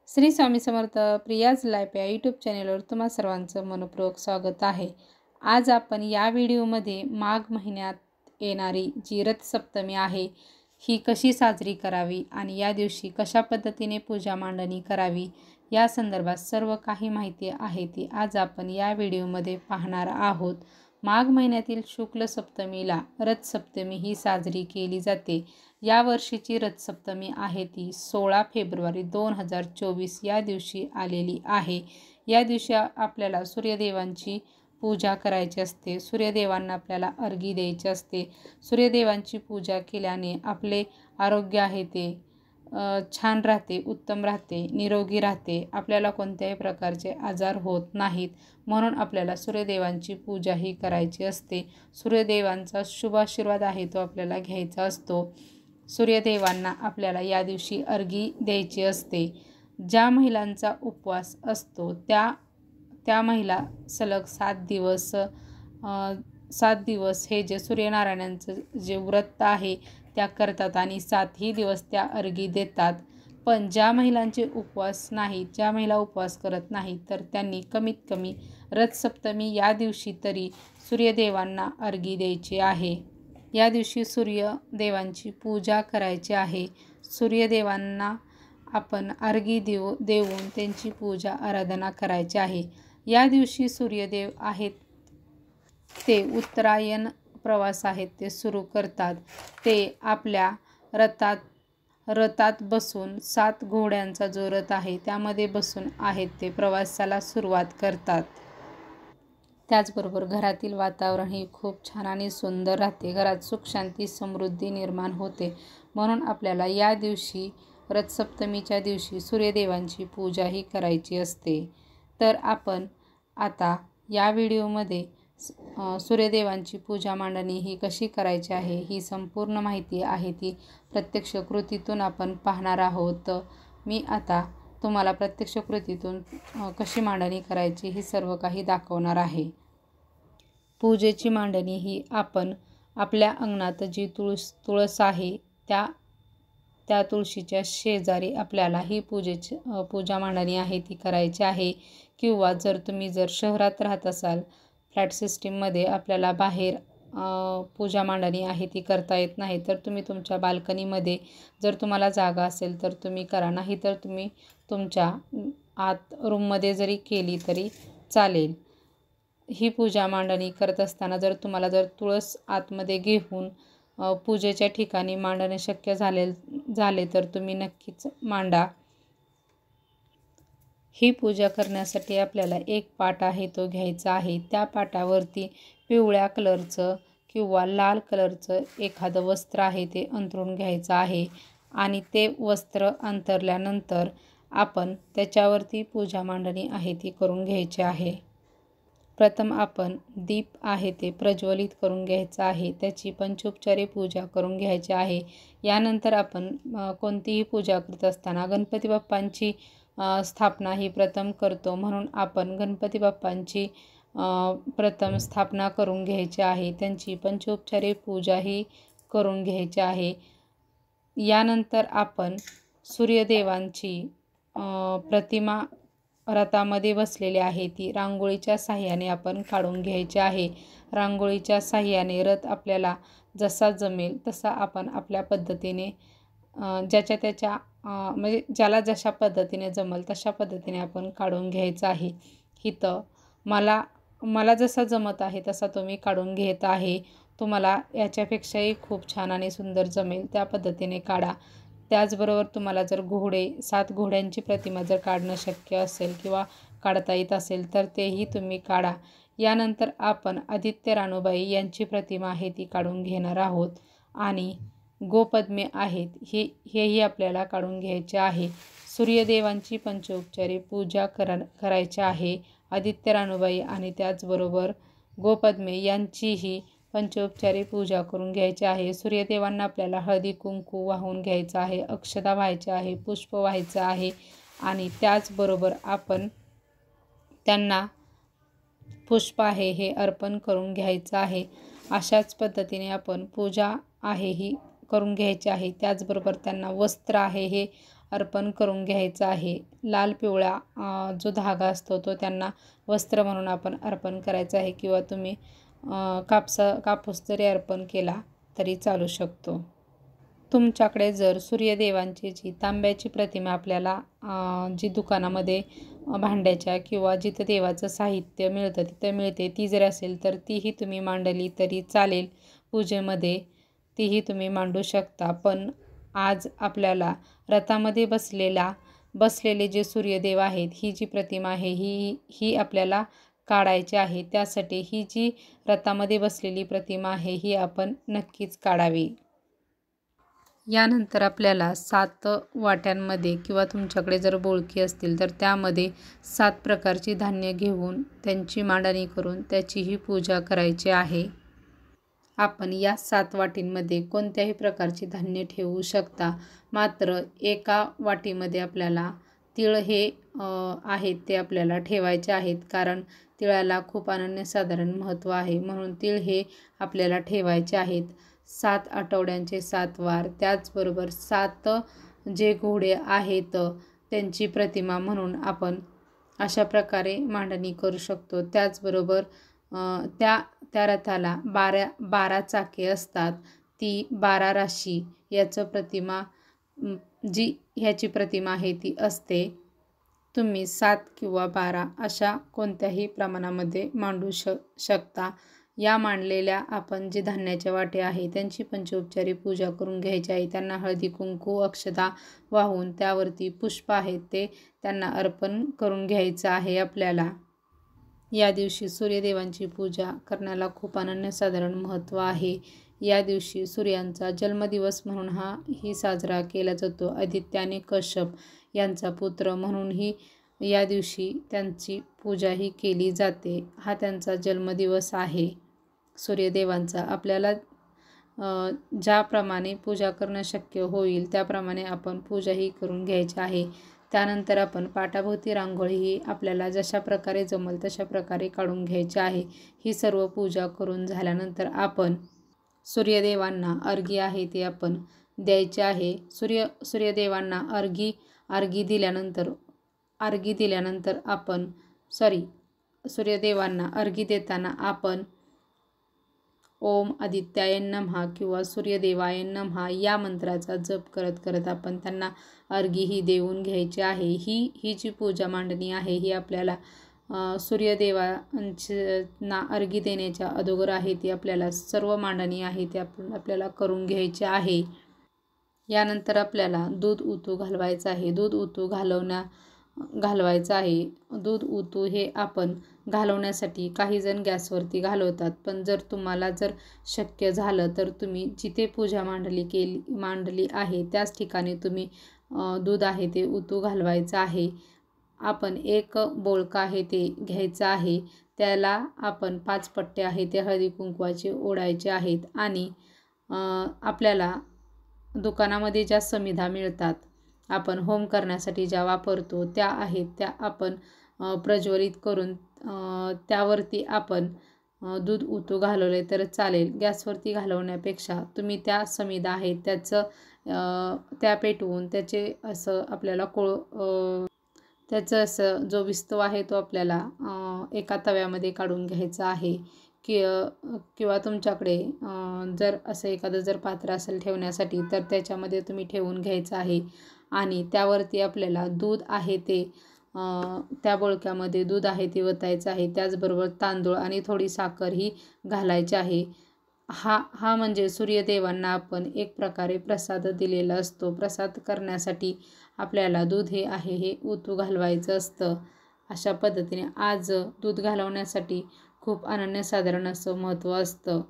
Shri Swami Samarth Priya's life या YouTube चॅनेलवर तुम्हा सर्वांचं मनपूर्वक स्वागत आहे। आज आपण या व्हिडिओमध्ये माघ महिन्यात येणारी जी रथसप्तमी आहे ही कशी साजरी करावी आणि या दिवशी कशा पद्धतीने पूजा मांडणी करावी या संदर्भात सर्व काही माहिती आहे ती आज आपण या व्हिडिओमध्ये पाहणार आहोत। माघ महिन्यातील शुक्ल सप्तमीला रथसप्तमी ही साजरी केली जाते। या वर्षीची रथसप्तमी आहे ती 16 फेब्रुवारी 2024 या दिवशी आलेली आहे। या दिवशी आपल्याला सूर्यदेवांची पूजा करायची असते। सूर्यदेवांना आपल्याला अर्घ्य द्यायचे असते। सूर्यदेवांची पूजा केल्याने आपले आरोग्य आहे ते छान राहते, उत्तम राहते, निरोगी राहते। आपल्याला कोणत्याही प्रकारचे आजार होत नाहीत, म्हणून आपल्याला सूर्यदेवांची पूजा ही करायची असते। सूर्यदेवांचा शुभ आशीर्वाद आहे तो आपल्याला घ्यायचा असतो। सूर्यदेवांना आपल्याला या दिवशी अर्घ्य द्यायची असते। ज्या महिलांचा उपवास असतो त्या महिला सलग 7 दिवस हे जे सूर्यनारायणांचं जे व्रत आहे त्या करतात आणि 7ही दिवस त्या अर्घ्य देतात। पण ज्या महिलांचे उपवास नाही, ज्या महिला उपवास करत नाही, तर त्यांनी कमीत कमी रथसप्तमी या दिवशी तरी सूर्यदेवांना अर्घ्य द्यायचे आहे। या दिवशी सूर्यदेवांची पूजा करायची आहे। सूर्यदेवांना आपण अर्घ्य देऊन त्यांची पूजा आराधना करायची आहे। या दिवशी सूर्यदेव आहेत ते उत्तरायण प्रवास आहेत ते सुरू करतात। ते आपल्या रथात बसून 7 घोड्यांचा जो रथ आहे त्यामध्ये बसून आहेत ते प्रवासाला सुरुवात करतात। त्याचबरोबर घरातील वातावरण ही खूप छान आणि सुंदर राहते। घरात सुख शांती समृद्धी निर्माण होते। म्हणून आपल्याला या दिवशी रथसप्तमीच्या दिवशी सूर्यदेवांची पूजा ही करायची असते। तर आपण आता या व्हिडिओमध्ये सूर्यदेवांची पूजा मांडणी ही कशी करायची आहे ही संपूर्ण माहिती आहे ती प्रत्यक्ष कृतीतून आपण पाहणार आहोत। मी आता तुम्हाला प्रत्यक्ष कृतीतून कशी मांडणी करायची ही सर्व काही दाखवणार आहे। पूजेची मांडणी ही आपण आपल्या अंगणात जी तुळस आहे त्या तुळशीच्या शेजारी आपल्याला ही पूजा मांडणी आहे ती करायची आहे। किंवा जर तुम्ही शहरात राहत असाल, फ्लॅट सिस्टीममध्ये आपल्याला बाहेर पूजा मांडणी आहे ती करता येत नाही, तर तुम्ही तुमच्या बाल्कनीमध्ये जर तुम्हाला जागा असेल तर तुम्ही करा, नाही तर तुम्ही तुमच्या आत रूममध्ये जरी केली तरी चालेल। ही पूजा मांडणी करत असताना जर तुम्हाला तुळस आतमध्ये घेऊन पूजेच्या ठिकाणी मांडणे शक्य झाले तर तुम्ही नक्कीच मांडा। ही पूजा करण्यासाठी आपल्याला एक पाट आहे तो घ्यायचा आहे। त्या पाटावरती पिवळ्या कलरचं किंवा लाल कलरचं एखादं वस्त्र आहे ते अंथरून घ्यायचं आहे आणि ते वस्त्र अंथरल्यानंतर आपण त्याच्यावरती पूजा मांडणी आहे ती करून घ्यायची आहे। प्रथम आपण दीप आहे ते प्रज्वलित करून घ्यायचा आहे, त्याची पंचोपचारे पूजा करून घ्यायची आहे। यानंतर आपण कोणतीही पूजा करत असताना गणपती बाप्पांची स्थापना ही प्रथम करतो, म्हणून आपण गणपती बाप्पांची प्रथम स्थापना करून घ्यायची आहे। त्यांची पंचोपचारे पूजा ही करून घ्यायची आहे। यानंतर आपण सूर्यदेवांची प्रतिमा रथामध्ये बसलेली आहे ती रांगोळीच्या साहाय्याने आपण काढून घ्यायची आहे। रांगोळीच्या साहाय्याने रथ आपल्याला जसा जमेल तसा आपण आपल्या पद्धतीने ज्याच्या म्हणजे ज्याला जशा पद्धतीने जमेल तशा पद्धतीने आपण काढून घ्यायचं आहे। इथं मला जसा जमत आहे तसा तुम्ही काढून घेत आहे। तुम्हाला याच्यापेक्षाही खूप छान आणि सुंदर जमेल त्या पद्धतीने काढा। त्याचबरोबर तुम्हाला जर 7 घोड्यांची प्रतिमा जर काढणं शक्य असेल किंवा काढता येत असेल तर तेही तुम्ही काढा। यानंतर आपण आदित्य रानूबाई यांची प्रतिमा आहे ती काढून घेणार आहोत आणि गोपद्मे आहेत हेही आपल्याला काढून घ्यायचे आहे। सूर्यदेवांची पंचोपचारे पूजा करायची आहे। आदित्य रानूबाई आणि त्याचबरोबर गोपद्मे यांचीही पंचोपचारे पूजा करून घ्यायची आहे। सूर्यदेवांना आपल्याला हळदी कुंकू वाहून घ्यायचं आहे, अक्षता व्हायच्या आहे, पुष्प व्हायचं आहे आणि त्याचबरोबर आपण त्यांना पुष्प आहे हे अर्पण करून घ्यायचं आहे। अशाच पद्धतीने आपण पूजा आहे ही करून घ्यायची आहे। त्याचबरोबर त्यांना वस्त्र आहे हे अर्पण करून घ्यायचं आहे. लाल पिवळा जो धागा असतो तो त्यांना वस्त्र म्हणून आपण अर्पण करायचं आहे, किंवा तुम्ही कापूस जरी अर्पण केला तरी चालू शकतो. तुमच्याकडे जर सूर्यदेवांची जी तांब्याची प्रतिमा आपल्याला जी दुकानामध्ये भांड्याच्या किंवा जिथं देवाचं साहित्य मिळतं तिथं मिळते ती जर असेल तर तीही तुम्ही मांडली तरी चालेल. पूजेमध्ये तीही तुम्ही मांडू शकता. पण आज आपल्याला रथामध्ये बसलेले जे सूर्यदेव आहेत, ही जी प्रतिमा आहे ही आपल्याला काढायची आहे. त्यासाठी ही जी रथामध्ये बसलेली प्रतिमा आहे ही आपण नक्कीच काढावी. यानंतर आपल्याला 7 वाट्यांमध्ये किंवा तुमच्याकडे जर बोळकी असतील तर त्यामध्ये 7 प्रकारची धान्य घेऊन त्यांची मांडणी करून त्याचीही पूजा करायची आहे. आपण या 7 वाटींमध्ये कोणत्याही प्रकारची धान्य ठेवू शकता. मात्र एका वाटीमध्ये आपल्याला तीळ हे आहेत ते आपल्याला ठेवायचे आहेत, कारण तिळाला खूप अनन्यसाधारण महत्त्व आहे. म्हणून तीळ हे आपल्याला ठेवायचे आहेत. 7 आठवड्यांचे 7 वार, त्याचबरोबर 7 जे घोडे आहेत त्यांची प्रतिमा म्हणून आपण अशा प्रकारे मांडणी करू शकतो. त्याचबरोबर त्या रथाला 12 चाके असतात. ती 12 राशी याचं प्रतिमा ह्याची प्रतिमा आहे ती असते. तुम्ही 7 किंवा 12 अशा कोणत्याही प्रमाणामध्ये मांडू शकता. या मांडलेल्या आपण जे धान्याच्या वाटे आहे त्यांची पंचोपचारी पूजा करून घ्यायची आहे. त्यांना हळदी कुंकू अक्षता वाहून त्यावरती पुष्प आहेत ते त्यांना अर्पण करून घ्यायचं आहे आपल्याला. या दिवशी सूर्यदेवांची पूजा करण्याला खूप अनन्यसाधारण महत्त्व आहे. या दिवशी सूर्यांचा जन्मदिवस म्हणून ही साजरा केला जातो. आदित्य आणि कश्यप यांचा पुत्र म्हणूनही या दिवशी त्यांची पूजाही केली जाते. हा त्यांचा जन्मदिवस आहे सूर्यदेवांचा. आपल्याला ज्याप्रमाणे पूजा करणं शक्य होईल त्याप्रमाणे आपण पूजाही करून घ्यायची आहे. त्यानंतर आपण पाटाभोवती रांगोळीही आपल्याला जशा प्रकारे जमल तशा प्रकारे काढून घ्यायची आहे. ही सर्व पूजा करून झाल्यानंतर आपण सूर्यदेवांना अर्घ्य आहे ते आपण द्यायचे आहे. सूर्यदेवांना अर्घ्य दिल्यानंतर आपण सूर्यदेवांना अर्घ्य देताना आपण ओम आदित्याय नमः किंवा सूर्यदेवाय नमः या मंत्राचा जप करत आपण त्यांना अर्घ्यही देऊन घ्यायचे आहे. ही जी पूजा मांडणी आहे ही आपल्याला सूर्यदेवांना अर्घ्य देण्याच्या अगोदर आहे ती आपल्याला सर्व मांडणी आहे ते आपल्याला करून घ्यायचे आहे. यानंतर आपल्याला दूध उतू घालवायचं आहे. दूध उतू घालवायचं आहे. दूध उतू हे आपण घालवण्यासाठी काही जण गॅसवरती घालवतात, पण जर तुम्हाला शक्य झालं तर तुम्ही जिथे पूजा मांडली आहे त्याच ठिकाणी तुम्ही दूध आहे ते उतू घालवायचं आहे. आपण एक बोळका आहे ते घ्यायचं आहे. त्याला आपण 5 पट्टे आहे ते हळदी कुंकवाचे ओढायचे आहेत. आणि आपल्याला दुकानामध्ये ज्या समिधा मिळतात आपण होम करण्यासाठी ज्या वापरतो त्या आहेत त्या आपण प्रज्वलित करून त्यावरती आपण दूध उतू घालवले तर चालेल. गॅसवरती घालवण्यापेक्षा तुम्ही त्या समिधा आहेत त्या पेटवून त्याचे असं आपल्याला त्याचं असं जो विस्तव आहे तो आपल्याला एका तव्यामध्ये काढून घ्यायचा आहे. किंवा तुमच्याकडे जर असं एखादं पात्र असेल ठेवण्यासाठी तर त्याच्यामध्ये तुम्ही ठेवून घ्यायचं आहे. आणि त्यावरती आपल्याला दूध आहे ते त्या बोळक्यामध्ये दूध आहे ते ओतायचं आहे. त्याचबरोबर तांदूळ आणि थोडी साखर ही घालायची आहे. हा म्हणजे सूर्यदेवांना आपण एक प्रकारे प्रसाद दिलेला असतो. प्रसाद करण्यासाठी आपल्याला दूध हे उतू घालवायचं असतं. अशा पद्धतीने आज दूध घालवण्यासाठी खूप अनन्यसाधारण असं महत्त्व असतं.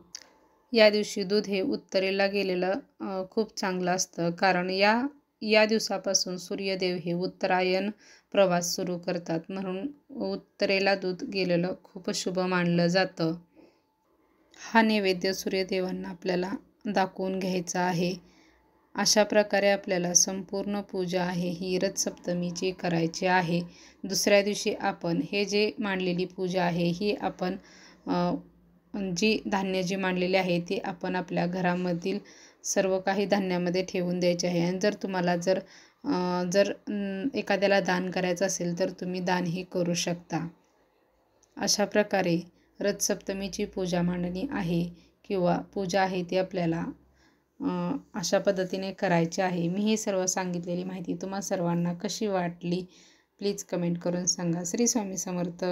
या दिवशी दूध हे उत्तरेला गेलेलं खूप चांगलं असतं, कारण या दिवसापासून सूर्यदेव हे उत्तरायण प्रवास सुरू करतात. म्हणून उत्तरेला दूध गेलेलं खूप शुभ मानलं जातं. हा नैवेद्य सूर्यदेवांना आपल्याला दाखवून घ्यायचा आहे. अशा प्रकारे आपल्याला संपूर्ण पूजा आहे ही रथसप्तमीची करायची आहे. दुसऱ्या दिवशी आपण हे जे मांडलेली पूजा आहे ही आपण जी धान्य जी मांडलेली आहे ती आपण आपल्या घरामधील सर्व काही धान्यामध्ये ठेवून द्यायचे आहे. आणि जर तुम्हाला जर एखाद्याला दान करायचं असेल तर तुम्ही दानही करू शकता. अशा प्रकारे रथसप्तमीची पूजा मांडणी आहे किंवा पूजा आहे ती आपल्याला अशा पद्धतीने करायची आहे. मी ही सर्व सांगितलेली माहिती तुम्हा सर्वांना कशी वाटली प्लीज कमेंट करून सांगा. श्री स्वामी समर्थ.